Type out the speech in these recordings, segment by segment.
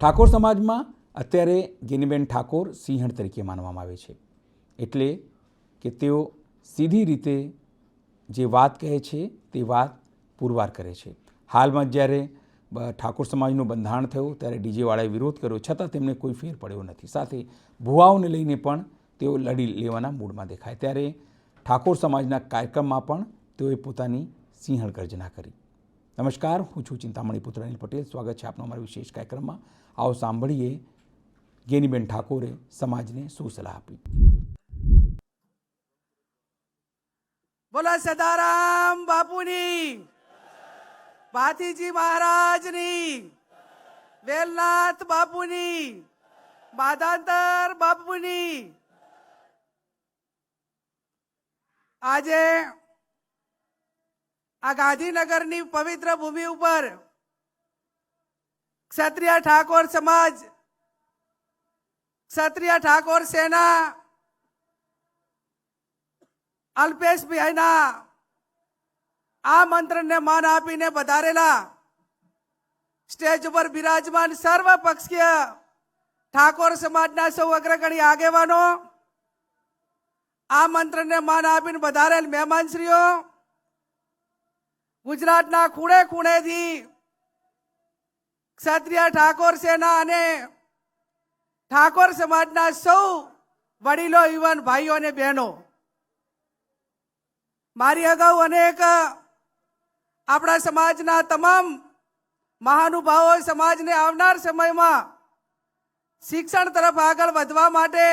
ઠાકોર સમાજમાં અત્યારે ગેનીબેન ઠાકોર સિંહણ તરીકે માનવામાં આવે છે, એટલે કે તેઓ સીધી રીતે જે વાત કહે છે તે વાત પુરવાર કરે છે. હાલમાં જ્યારે ઠાકોર સમાજનું બંધારણ થયું ત્યારે ડીજેવાળાએ વિરોધ કર્યો, છતાં તેમને કોઈ ફેર પડ્યો નથી. સાથે ભુવાઓને લઈને પણ તેઓ લડી લેવાના મૂડમાં દેખાય. ત્યારે ઠાકોર સમાજના કાર્યક્રમમાં પણ તેઓએ પોતાની સિંહણ ગર્જના કરી. નમસ્કાર, હું છું ચિંતામણી પુત્ર અનિલ પટેલ. સ્વાગત છે આપનો અમારા વિશેષ કાર્યક્રમમાં. આવો સાંભળીએ ગેનીબેન ઠાકોરે સમાજને શું સલાહ આપી. બોલો સદારામ બાપુની, ભાતીજી મહારાજની, વેલનાથ બાપુની, માધાંતર બાપુની. આજે આ ગાંધીનગરની પવિત્ર ભૂમિ ઉપર ક્ષત્રિય ઠાકોર સમાજ, ક્ષત્રિય ઠાકોર સેના, અલ્પેશભાઈના આ મંત્રને માન આપીને વધારેલા સ્ટેજ ઉપર બિરાજમાન સર્વપક્ષીય ઠાકોર સમાજના સૌ અગ્રગણી આગેવાનો, આ મંત્રને માન આપીને વધારેલ મહેમાનશ્રીઓ, ગુજરાતના ખૂણે ખૂણેથી ક્ષત્રિય ઠાકોર સેના અને ઠાકોર સમાજના સૌ વડીલો, યુવાન ભાઈઓ અને બહેનો, મારી અગાઉ અનેક આપણા સમાજના તમામ મહાનુભાવો સમાજને આવનાર સમયમાં શિક્ષણ તરફ આગળ વધવા માટે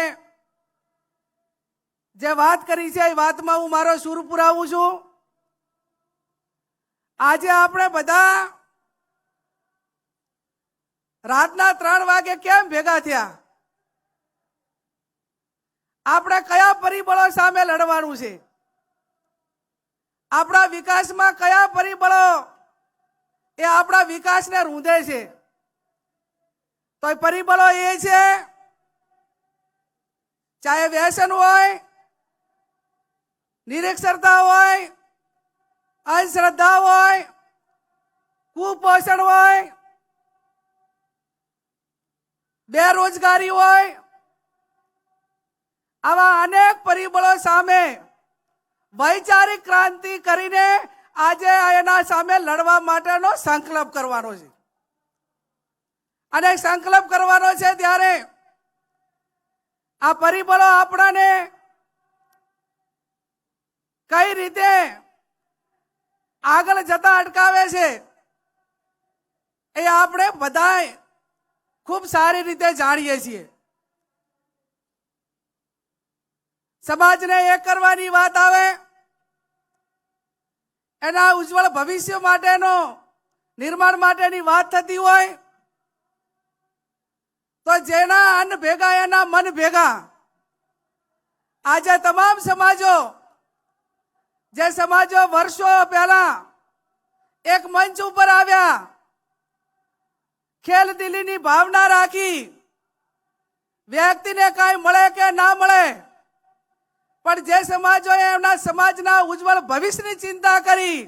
જે વાત કરી છે એ વાતમાં હું મારો સૂર પુરાવું છું. આજે આપણે બધા રાતના 3 વાગે કેમ ભેગા થયા? આપણે કયા પરિબળો સામે લડવાનું છે? આપણા વિકાસમાં કયા પરિબળો એ આપણા વિકાસને રૂંધે છે? તો એ પરિબળો એ છે, ચાહે વ્યસન હોય, નિરક્ષરતા હોય, અંધશ્રદ્ધા હોય, કુપોષણ હોય, બેરોજગારી હોય, આવા અનેક પરિબળો સામે વૈચારિક ક્રાંતિ કરીને આજે એના સામે લડવા માટેનો સંકલ્પ કરવાનો છે. અને સંકલ્પ કરવાનો છે ત્યારે આ પરિબળો આપણાને કઈ રીતે આગળ જતા અટકાવે છે એ આપણે બધાય ખૂબ સારી રીતે જાણીએ છીએ. સમાજને એક કરવાની વાત આવે, એના ઉજ્જવળ ભવિષ્ય માટેનો નિર્માણ માટેની વાત થતી હોય તો જેના અન્ન ભેગા એના મન ભેગા. આજે તમામ સમાજો, જે સમાજો વર્ષો પહેલા એક મંચ ઉપર આવ્યા, ખેલદિલીની ભાવના રાખી, વ્યક્તિને કઈ મળે કે ના મળે, પણ જે સમાજોએ એમના સમાજના ઉજ્જવળ ભવિષ્યની ચિંતા કરી,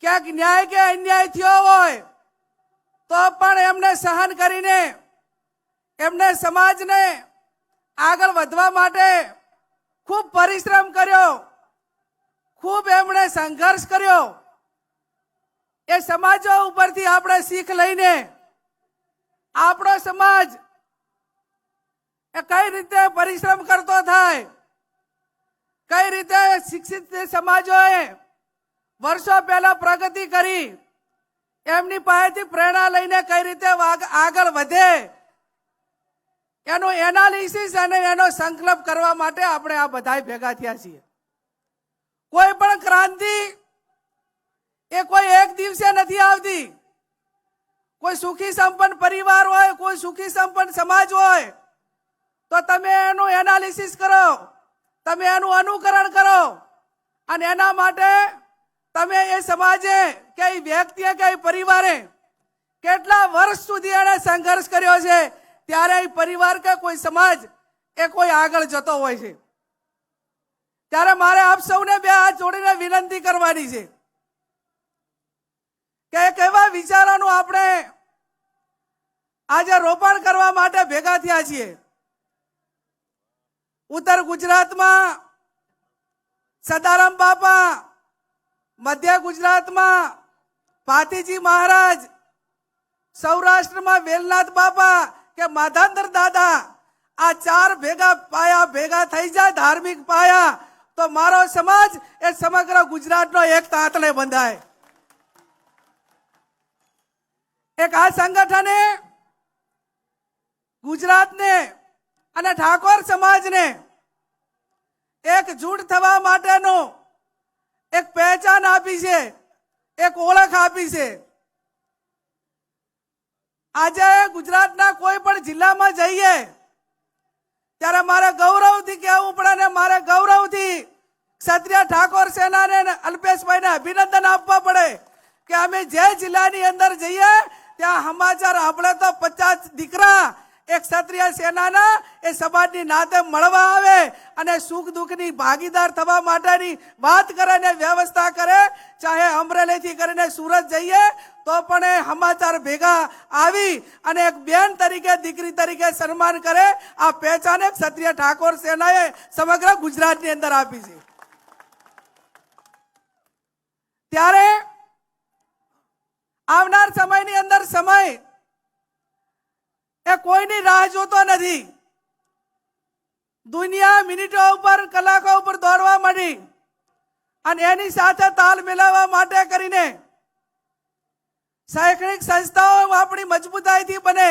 ક્યાંક ન્યાય કે અન્યાય થયો હોય તો પણ એમને સહન કરીને એમને સમાજને આગળ વધવા માટે ખૂબ પરિશ્રમ કર્યો, ખૂબ એમણે સંઘર્ષ કર્યો. એ સમાજો ઉપરથી આપણે શીખ લઈને આપણો સમાજ એ કઈ રીતે પરિશ્રમ કરતો થાય, કઈ રીતે શિક્ષિત સમાજોએ વર્ષો પહેલા પ્રગતિ કરી, એમની પાસેથી પ્રેરણા લઈને કઈ રીતે આગળ વધે, એનું એનાલિસિસ અને એનો સંકલ્પ કરવા માટે આપણે આ બધા ભેગા થયા છીએ. કોઈ પણ ક્રાંતિ એ કોઈ એક દિવસે નથી આવતી. કોઈ સુખી સંપન્ન પરિવાર હોય, કોઈ સુખી સંપન્ન સમાજ હોય તો તમે એનું એનાલિસિસ કરો, તમે એનું અનુકરણ કરો અને એના માટે તમે એ સમાજે કે વ્યક્તિએ કે પરિવારે કેટલા વર્ષ સુધી એને સંઘર્ષ કર્યો છે, ત્યારે એ પરિવાર કે કોઈ સમાજ એ કોઈ આગળ જતો હોય છે. ત્યારે મારે આપ સૌને બે હાથ જોડીને વિનંતી કરવાની છે કે કેવા વિચારોનું આપણે આજે રોપણ કરવા માટે ભેગા થયા છીએ. ઉત્તર ગુજરાતમાં સદારામ બાપા, મધ્ય ગુજરાતમાં ભાતીજી મહારાજ, સૌરાષ્ટ્રમાં વેલનાથ બાપા કે માધાંદર દાદા, આ ચાર ભેગા પાયા ભેગા થઈ જાય ધાર્મિક પાયા, તો મારો સમાજ એ સમગ્ર ગુજરાતનો એક તાંતલે બંધાય. એક આ સંગઠને ગુજરાતને અને ઠાકોર સમાજને એક જૂથ થવા માટેનો એક પહેચાન આપી છે, એક ઓળખ આપી છે. આજે ગુજરાતના કોઈ પણ જિલ્લામાં જઈએ ત્યારે મારે ગૌરવથી કહેવું પડે ને મારે ગૌરવથી ક્ષત્રિય ઠાકોર સેનાને અલ્પેશભાઈને અભિનંદન આપવા પડે કે અમે જે જિલ્લાની અંદર જઈએ ત્યાં સમાચાર આપણે તો 50 દીકરા એક ક્ષત્રિય સેનાના એ સમાજની નાતે મળવા આવે અને સુખ દુઃખની ભાગીદાર થવા માટેની વાત કરે ને વ્યવસ્થા કરે. ચાહે અમરેલીથી કરીને સુરત જઈએ તો પણ એ સમાચાર ભેગા આવી અને એક બેન તરીકે દીકરી તરીકે સન્માન કરે. આ પહેચાન એક ક્ષત્રિય ઠાકોર સેનાએ સમગ્ર ગુજરાતની અંદર આપી છે. ત્યારે આવનાર સમયની અંદર સમય એ કોઈની રાહ જોતો નથી. દુનિયા મિનિટો ઉપર કલાકો ઉપર દોડવા માંડી અને એની સાથે તાલ મિલાવવા માટે કરીને શૈક્ષણિક સંસ્થાઓ આપણી મજબૂતાઈથી બને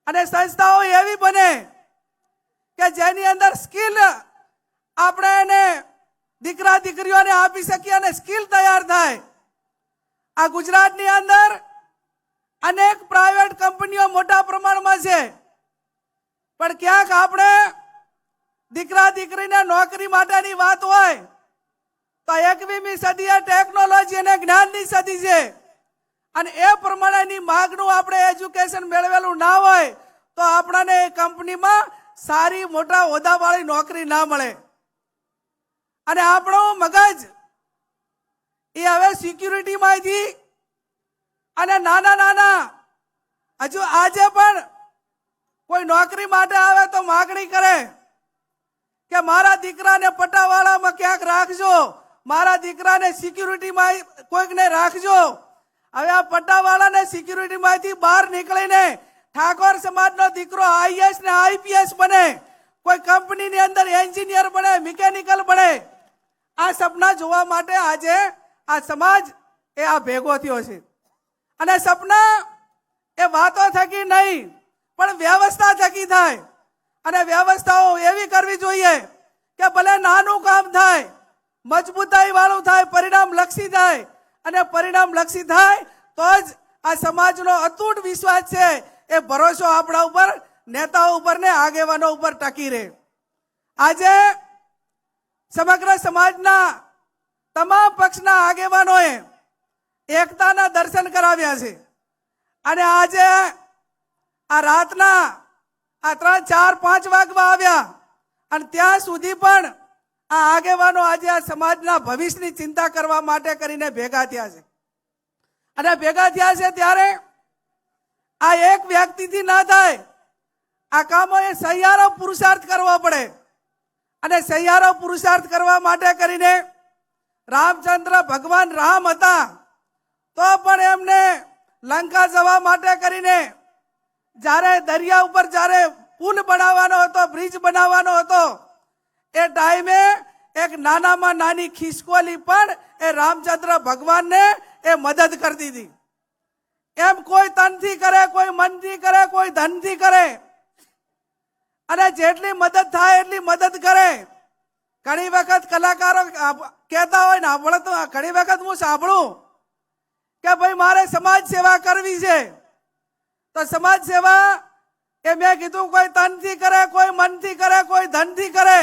અને સંસ્થાઓ એવી બને કે જેની અંદર સ્કિલ આપણે એને દીકરા દીકરીઓને આપી શકીએ અને સ્કિલ તૈયાર થાય. આ ગુજરાતની અંદર અનેક પ્રાઇવેટ કંપનીઓ મોટા પ્રમાણમાં છે, પણ ક્યાંક આપણે દીકરા દીકરીને નોકરી માટેની વાત હોય તો 21મી સદી એ ટેકનોલોજી અને જ્ઞાનની સદી છે અને એ પ્રમાણેની માંગનું આપણે એજ્યુકેશન મેળવેલું ના હોય તો આપણને એ કંપનીમાં સારી મોટા હોદ્દાવાળી નોકરી ના મળે. અને આપણું મગજ એ હવે સિક્યુરિટીમાંથી અને નાના નાના હજુ આજે પણ કોઈ નોકરી માટે આવે તો માગણી કરે કે મારા દીકરાને પટાવાળામાં ક્યાંક રાખજો, મારા દીકરાને સિક્યુરિટીમાં કોઈકને રાખજો. હવે આ પટ્ટાવાળાને સિક્યુરિટીમાંથી બહાર નીકળીને ઠાકોર સમાજનો દીકરો આઈએસ ને આઈપીએસ બને, કોઈ કંપનીની અંદર એન્જિનિયર બને, મિકેનિકલ બને. આ સપના જોવા માટે આજે આ સમાજ એ આ ભેગો થયો છે. અને સપના એ વાતો થકી નહીં પણ વ્યવસ્થા થકી થાય. અને વ્યવસ્થાઓ એવી કરવી જોઈએ કે ભલે નાનું કામ થાય, મજબૂતાઈ વાળું થાય, પરિણામ લક્ષી થાય. અને પરિણામ લક્ષી થાય તો જ આ સમાજનો અતૂટ વિશ્વાસ છે એ ભરોસો આપણા ઉપર, નેતાઓ ઉપર ને આગેવાનો ઉપર ટકી રહે. આજે સમગ્ર સમાજના તમામ પક્ષના આગેવાનોએ એકતાના દર્શન કરાવ્યા છે અને આજે આ રાતના આ 3, 4, 5 વાગવા આવ્યા અને ત્યાં સુધી પણ આ આગેવાનો આજે આ સમાજના ભવિષ્યની ચિંતા કરવા માટે કરીને ભેગા થયા છે. અને ભેગા થયા છે ત્યારે આ એક વ્યક્તિથી ના થાય. આ કામો એ સહિયારો પુરુષાર્થ કરવો પડે અને સહિયારો પુરુષાર્થ કરવા માટે કરીને રામચંદ્ર ભગવાન રામ હતા તો પણ એમને લંકા જવા માટે કરીને જ્યારે દરિયા ઉપર જ્યારે પુલ બનાવવાનો હતો, બ્રિજ બનાવવાનો હતો, એ ટાઈમે એક નાનામાં નાની ખિસકોલી પણ એ રામચંદ્ર ભગવાનને એ મદદ કરતી હતી. એમ કોઈ તનથી કરે, કોઈ મનથી કરે, કોઈ ધનથી કરે અને જેટલી મદદ થાય એટલી મદદ કરે. ઘણી વખત કલાકારો કહેતા હોય ને, ઘણી વખત હું સાંભળું કે ભાઈ મારે સમાજ સેવા કરવી છે તો સમાજ સેવા એ મેં કીધું કોઈ તનથી કરે, કોઈ મનથી કરે, કોઈ ધનથી કરે.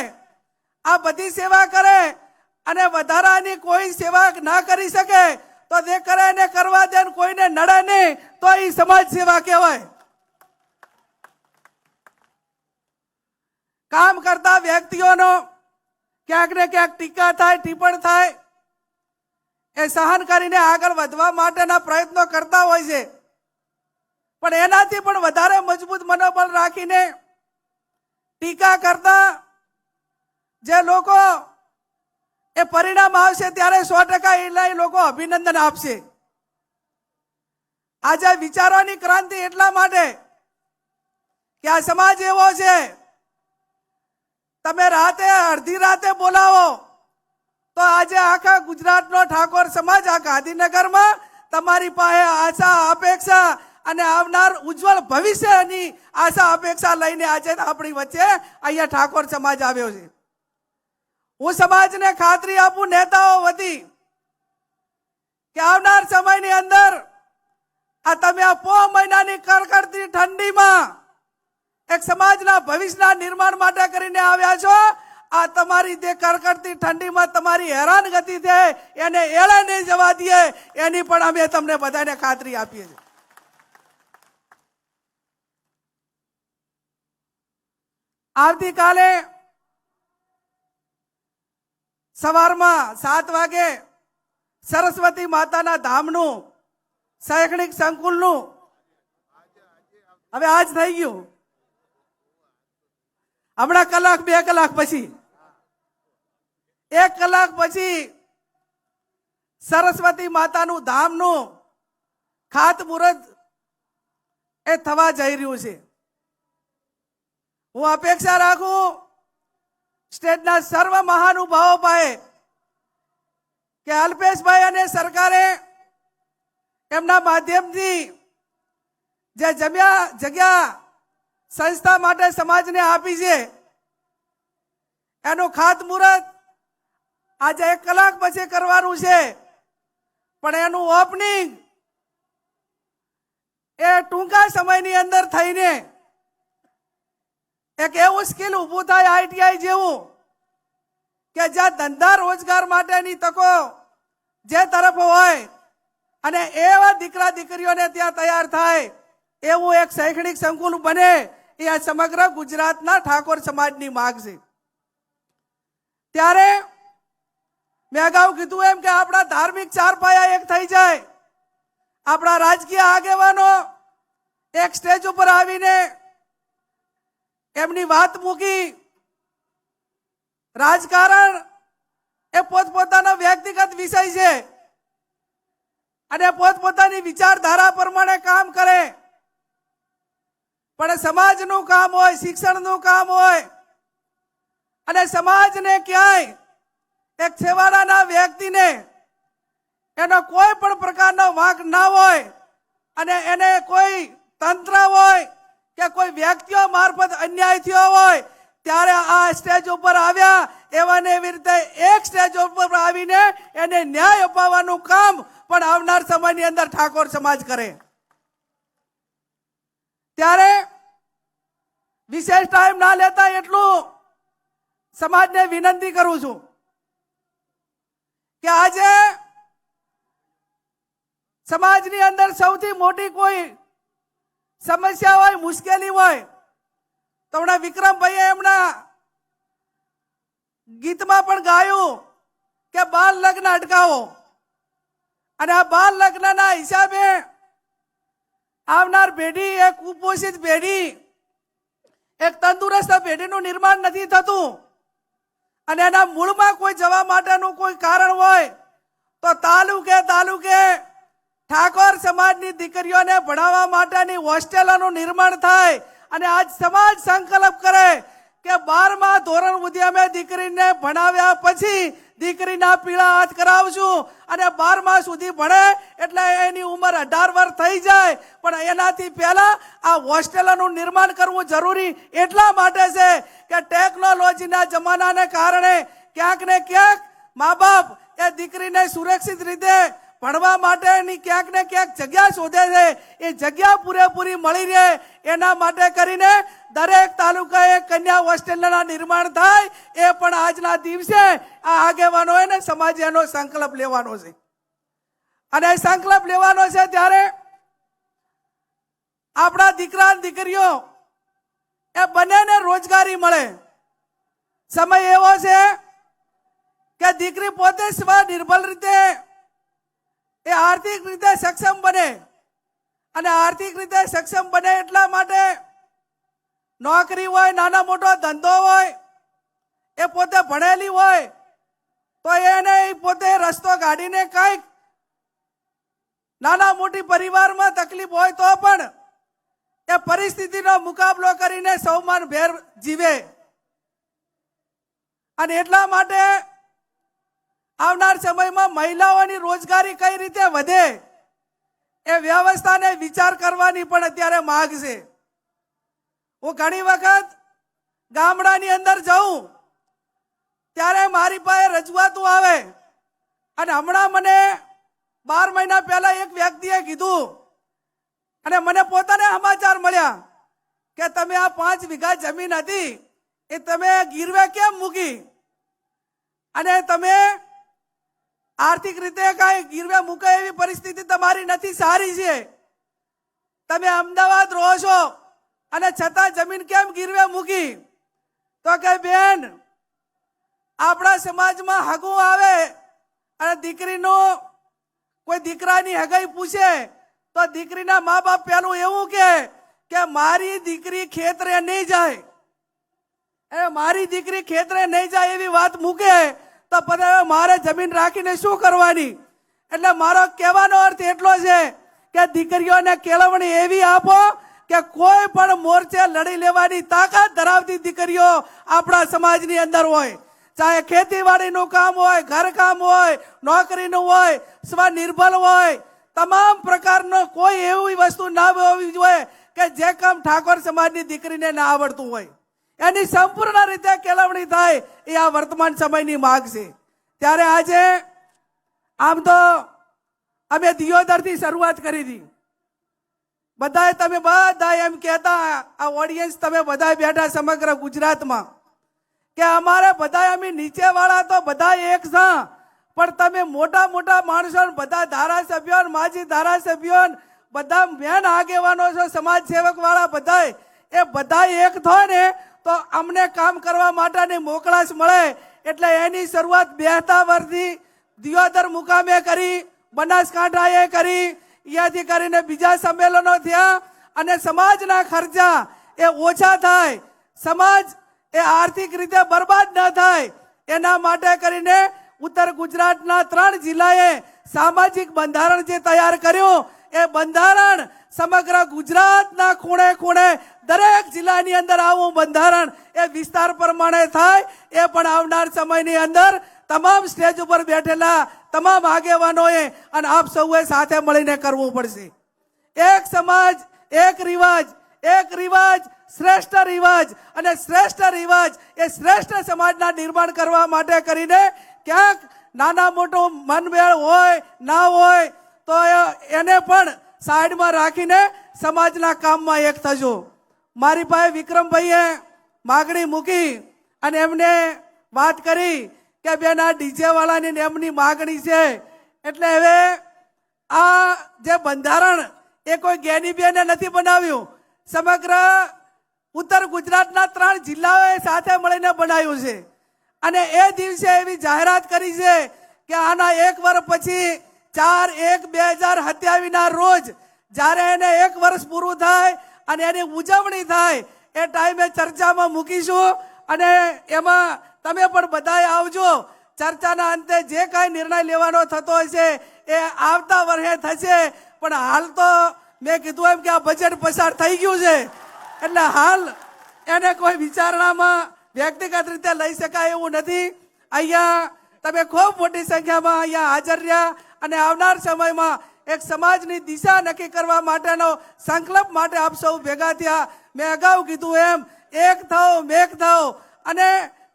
આ બધી સેવા કરે અને વધારાની કોઈ સેવા ના કરી શકે તો તે કરે ને કરવા દે, કોઈને નડે નહીં તો એ સમાજ સેવા કહેવાય. કામ કરતા વ્યક્તિઓનો ક્યાંક ને ક્યાંક ટીકા થાય, ટિપ્પણ થાય, એ સહન કરીને આગળ વધવા માટેના પ્રયત્નો કરતા હોય છે. પણ એનાથી પણ વધારે મજબૂત મનોબળ રાખીને ટીકા કરતા જે લોકો એ પરિણામ આવશે ત્યારે 100% એ લોકો અભિનંદન આપશે. આજે વિચારોની ક્રાંતિ એટલા માટે કે આ સમાજ એવો છે, તમે રાતે અડધી રાતે બોલાવો તો આજે આખા ગુજરાતનો ઠાકોર સમાજ આ ગાંધીનગરમાં તમારી પાસે આશા અપેક્ષા અને આવનાર ઉજ્જવળ ભવિષ્યની આશા અપેક્ષા લઈને આજે આપણી વચ્ચે અહીંયા ઠાકોર સમાજ આવ્યો છે. હું સમાજને ખાતરી આપું નેતાઓ વતી કે આવનાર સમયની અંદર આ તમે આ પો મહિનાની કડકડતી ઠંડીમાં એક સમાજના ભવિષ્યના નિર્માણ માટે કરીને આવ્યા છો. આ તમારી જે કડકડતી ઠંડીમાં તમારી હેરાનગતિ છે એને એળે નહીં જવા દઈએ એની પણ અમે તમને બધાને ખાતરી આપીએ છીએ. આવતીકાલે સવારમાં 7 વાગે સરસ્વતી માતાના ધામનું શૈક્ષણિક સંકુલનું હવે આજ થઈ ગયું, હમણાં કલાક 2 કલાક પછી 1 કલાક પછી સરસ્વતી માતાનું ધામનું ખાતમુહૂર્ત એ થવા જઈ રહ્યું છે. હું અપેક્ષા રાખું સ્ટેટના સર્વ મહાનુભાવો પાસે કે અલ્પેશભાઈ અને સરકારે એમના માધ્યમથી જે જગ્યા સંસ્થા માટે સમાજને આપી છે એનું ખાતમુહૂર્ત આજે 1 કલાક પછી કરવાનું છે, પણ એનું ઓપનિંગ એ ટૂંકા સમયની અંદર થઈને એક એવું સ્કિલ ઊભું થાય આઈટીઆઈ જેવું કે જ્યાં ધંધા રોજગાર માટેની તકો જે તરફ હોય અને એવા દીકરા દીકરીઓને ત્યાં તૈયાર થાય એવું એક શૈક્ષણિક સંકુલ બને એ આ સમગ્ર ગુજરાતના ઠાકોર સમાજની માંગ છે. ત્યારે મેં અગાઉ કીધું એમ કે આપણા ધાર્મિક 4 પાયા એક થઈ જાય, આપણા રાજકીય આગેવાનો એક સ્ટેજ ઉપર આવીને એમની વાત મૂકી. રાજકારણ એ પોતપોતાનો વ્યક્તિગત વિષય છે અને પોતપોતાની વિચારધારા પ્રમાણે કામ કરે, પણ સમાજનું કામ હોય, શિક્ષણનું કામ હોય અને સમાજને ક્યાંય એક છેવાડાના વ્યક્તિને એનો કોઈ પણ પ્રકારનો વાંક ના હોય અને એને કોઈ તંત્ર હોય કે કોઈ વ્યક્તિઓ મારફત અન્યાય થયો હોય ત્યારે આ સ્ટેજ ઉપર આવ્યા એવાને એવી રીતે એક સ્ટેજ ઉપર આવીને એને ન્યાય અપાવવાનું કામ પણ આવનાર સમયની અંદર ઠાકોર સમાજ કરે. ત્યારે વિશેષ ટાઈમ ના લેતા એટલું સમાજને વિનંતી કરું છું કે આજે સમાજની અંદર સૌથી મોટી કોઈ સમસ્યા હોય, મુશ્કેલી હોય તો હમણાં વિક્રમભાઈએ એમના ગીતમાં પણ ગાયું કે બાળ લગ્ન અટકાવો, અને આ બાળ લગ્નના હિસાબે આવનાર પેઢી એક કુપોષિત પેઢી, એક તંદુરસ્ત પેઢીનું નિર્માણ નથી થતું અને એના મૂળમાં કોઈ જવા માટેનું કોઈ કારણ હોય તો તાલુકે ઠાકોર સમાજની દીકરીઓને ભણાવવા માટેની હોસ્ટેલોનું નિર્માણ થાય અને આજ સમાજ સંકલ્પ કરે કે 12મા ધોરણ સુધી અમે દીકરીને ભણાવ્યા પછી દીકરીના પીળા હાથ કરાવશું અને 12મા સુધી ભણે એટલે એની ઉંમર 18 વર્ષ થઈ જાય, પણ એનાથી પહેલા આ હોસ્ટેલોનું નિર્માણ કરવું જરૂરી એટલા માટે છે કે ટેકનોલોજીના જમાનાને કારણે ક્યાંક ને ક્યાંક મા બાપ એ દીકરીને સુરક્ષિત રીતે ભણવા માટેની ક્યાંક ને ક્યાંક જગ્યા શોધે છે. એ જગ્યા પૂરેપૂરી મળી રહે એના માટે કરીને દરેક તાલુકાએ કન્યા હોસ્ટેલના નિર્માણ થાય એ પણ આજના દિવસે આ આગેવાનોએ ને સમાજે એનો સંકલ્પ લેવાનો છે. અને સંકલ્પ લેવાનો છે ત્યારે આપણા દીકરા અને દીકરીઓ એ બંનેને રોજગારી મળે. સમય એવો છે કે દીકરી પોતે સ્વનિર્ભર રીતે એ આર્થિક રીતે સક્ષમ બને અને આર્થિક રીતે સક્ષમ બને એટલા માટે નોકરી હોય, નાના મોટો ધંધો હોય, એ પોતે ભણેલી હોય તો એને પોતે રસ્તો કાઢીને કંઈક નાના મોટી પરિવારમાં તકલીફ હોય તો પણ એ પરિસ્થિતિનો મુકાબલો કરીને સૌમાન ભેર જીવે. અને એટલા માટે આવનાર સમયમાં મહિલાઓની રોજગારી કઈ રીતે વધે એ વ્યવસ્થાને વિચાર કરવાની પણ અત્યારે માંગ છે. હું ઘણી વખત ગામડાની અંદર જાઉં ત્યારે મારી પાસે રજૂઆતો આવે અને હમણાં મને 12 મહિના પહેલા એક વ્યક્તિએ કીધું અને મને પોતાને સમાચાર મળ્યા કે તમે આ 5 વીઘા જમીન હતી એ તમે ગીરવે કેમ મૂકી અને તમે આર્થિક રીતે કાંઈ ગીરવે મૂકે એવી પરિસ્થિતિ તમારી નથી, સારી છે. તમે અમદાવાદ રહો છો અને છતાં જમીન કેમ ગીરવે મૂકી? તો કે બેન, આપણા સમાજમાં હગું આવે અને દીકરીનું કોઈ દીકરાની હગાઈ પૂછે તો દીકરીના મા બાપ પેલું એવું કે મારી દીકરી ખેતરે નહીં જાય, મારી દીકરી ખેતરે નહીં જાય એવી વાત મૂકે તો પછી મારે જમીન રાખીને શું કરવાની? એટલે મારો કહેવાનો અર્થ એટલો છે કે દીકરીઓને કેળવણી એવી આપો કે કોઈ પણ મોરચે લડી લેવાની તાકાત ધરાવતી દીકરીઓ આપણા સમાજની અંદર હોય. ચાહે ખેતીવાડીનું કામ હોય, ઘરકામ હોય, નોકરીનું હોય, સ્વનિર્ભર હોય, તમામ પ્રકારનો કોઈ એવી વસ્તુ ના હોવી જોઈએ કે જે કામ ઠાકોર સમાજની દીકરીને ના આવડતું હોય. એની સંપૂર્ણ રીતે કેળવણી થાય એ આ વર્તમાન સમયની માંગ છે. ત્યારે આજે આમ તો અમે દિયોદરથી શરૂઆત કરી હતી. બધાએ તમે બધા એમ કહેતા, આ ઓડિયન્સ તમે બધા બેઠા સમગ્ર ગુજરાતમાં કે અમારે બધા અમે નીચે વાળા તો બધા એક છે, પણ તમે મોટા મોટા માણસો, બધા ધારાસભ્યો, માજી ધારાસભ્યો, બધા મેન આગેવાનો છો, સમાજ સેવક વાળા બધા, એ બધા એક થાય ને તો અમને કામ કરવા માટેની મોકળાશ મળે. એટલે એની શરૂઆત 72 વર્ષથી દિયોદર મુકામે કરી, બનાસકાંઠાએ કરી, અહીંયાથી કરીને બીજા સંમેલનો થયા અને સમાજના ખર્ચા એ ઓછા થાય, સમાજ એ આર્થિક રીતે બરબાદ ન થાય એના માટે કરીને ઉત્તર ગુજરાતના 3 જિલ્લાએ સામાજિક બંધારણ જે તૈયાર કર્યું એ બંધારણ સમગ્ર ગુજરાતના ખૂણે ખૂણે દરેક જિલ્લાની અંદર આવું બંધારણ એ વિસ્તાર પ્રમાણે થાય. એ પણ આવનાર સમયની અંદર તમામ સ્ટેજ ઉપર બેઠેલા તમામ આગેવાનોએ અને આપ સૌએ સાથે મળીને કરવું પડશે. એક સમાજ, એક રિવાજ, એક રિવાજ શ્રેષ્ઠ રિવાજ, અને શ્રેષ્ઠ રિવાજ એ શ્રેષ્ઠ સમાજના નિર્માણ કરવા માટે કરીને ક્યાંક નાના મોટો મનમેળ હોય ના હોય તો એને પણ સાઈડમાં રાખીને સમાજના કામમાં એક થજો. મારી પાસે વિક્રમભાઈએ માગણી મૂકી અને એમને વાત કરી કે બેન આ ડીજે વાળાની એમની માગણી છે, એટલે હવે આ જે બંધારણ એ કોઈ જ્ઞાની બેને નથી બનાવ્યું, સમગ્ર ઉત્તર ગુજરાતના 3 જિલ્લાઓએ સાથે મળીને બનાવ્યું છે. અને એ દિવસે એવી જાહેરાત કરી છે કે આના 1 વર્ષ પછી 4/1/2027 ના રોજ જ્યારે એને 1 વર્ષ પૂરું થાય અને એની ઉજવણી થાય એ ટાઈમે ચર્ચામાં મૂકીશું અને એમાં તમે પણ બધાએ આવજો. ચર્ચાના અંતે જે કાંઈ નિર્ણય લેવાનો થતો હશે એ આવતા વર્ષે થશે. પણ હાલ તો મેં કીધું એમ કે આ બજેટ પસાર થઈ ગયું છે, એટલે હાલ એને કોઈ વિચારણામાં વ્યક્તિગત રીતે લઈ શકાય એવું નથી. અહીંયા તમે ખૂબ મોટી સંખ્યામાં અહીંયા હાજર રહ્યા અને આવનાર સમયમાં એક સમાજની દિશા નક્કી કરવા માટેનો સંકલ્પ માટે આપ સૌ ભેગા થયા. મેં અગાઉ કીધું એમ એક થાઓ, મેક થાઓ, અને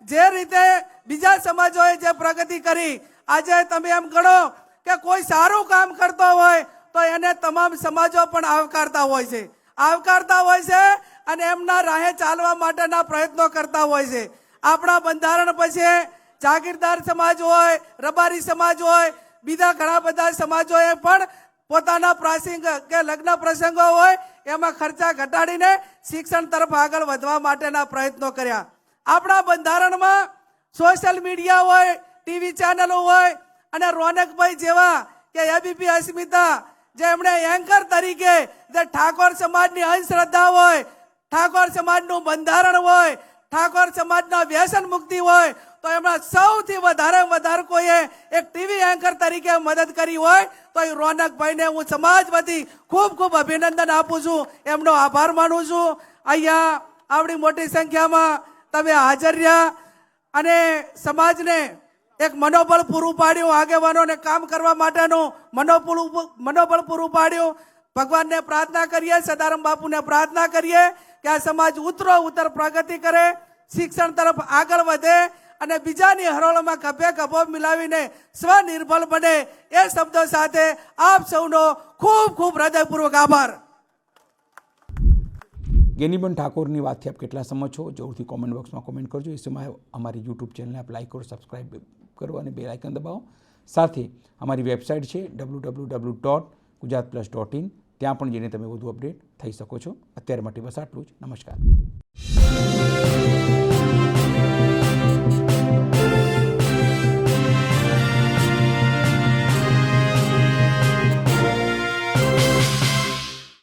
જે રીતે બીજા સમાજોએ જે પ્રગતિ કરી, આજે તમે એમ ગણો કે કોઈ સારું કામ કરતો હોય તો એને તમામ સમાજો પણ આવકારતા હોય છે અને એમના રાહે ચાલવા માટેના પ્રયત્નો કરતા હોય છે. આપણા બંધારણ પછી જાગીરદાર સમાજ હોય, રબારી સમાજ હોય, બીજા ઘણા બધા સમાજોએ પણ પોતાના પ્રસંગ કે લગ્ન પ્રસંગો હોય એમાં ખર્ચા ઘટાડીને શિક્ષણ તરફ આગળ વધવા માટેના પ્રયત્નો કર્યા. આપણા બંધારણમાં સોશિયલ મીડિયા હોય, ટીવી ચેનલો હોય અને રોનકભાઈ જેવા કે એબીપી અસ્મિતા જે એમણે એન્કર તરીકે જે ઠાકોર સમાજની અંધશ્રદ્ધા હોય, ઠાકોર સમાજનું બંધારણ હોય, ઠાકોર સમાજના વ્યસન મુક્તિ હોય, તો એમના સૌથી વધારે કોઈએ એક ટીવી એન્કર તરીકે મદદ કરી હોય તો એ રોનકભાઈને હું સમાજ વતી ખૂબ અભિનંદન આપું છું, એમનો આભાર માનું છું. અહીંયા આવડી મોટી સંખ્યામાં તમે હાજર રહ્યા અને સમાજને એક મનોબળ પૂરું પાડ્યું, આગેવાનોને કામ કરવા માટેનું મનોબળ પૂરું પાડ્યું. ભગવાનને પ્રાર્થના કરીએ, સદારામ બાપુને પ્રાર્થના કરીએ કે આ સમાજ ઉત્તર પ્રગતિ કરે, શિક્ષણ તરફ આગળ વધે અને બીજાની હરોળમાં ખભે ખભો મિલાવીને સ્વનિર્ભર બને. એ શબ્દો સાથે આપ સૌનો ખૂબ હૃદયપૂર્વક આભાર. ગેનીબેન ઠાકોરની વાતથી આપ કેટલા સમજ છો જરૂરથી કોમેન્ટ બોક્સમાં કોમેન્ટ કરજો. એ સમયે અમારી યુટ્યુબ ચેનલને આપ લાઈક કરો, સબસ્ક્રાઈબ કરો અને બેલ આઇકન દબાવો. સાથે અમારી વેબસાઇટ છે www.gujaratplus.in, ત્યાં પણ જઈને તમે વધુ અપડેટ થઈ શકો છો. અત્યારે માટે બસ આટલું જ. નમસ્કાર.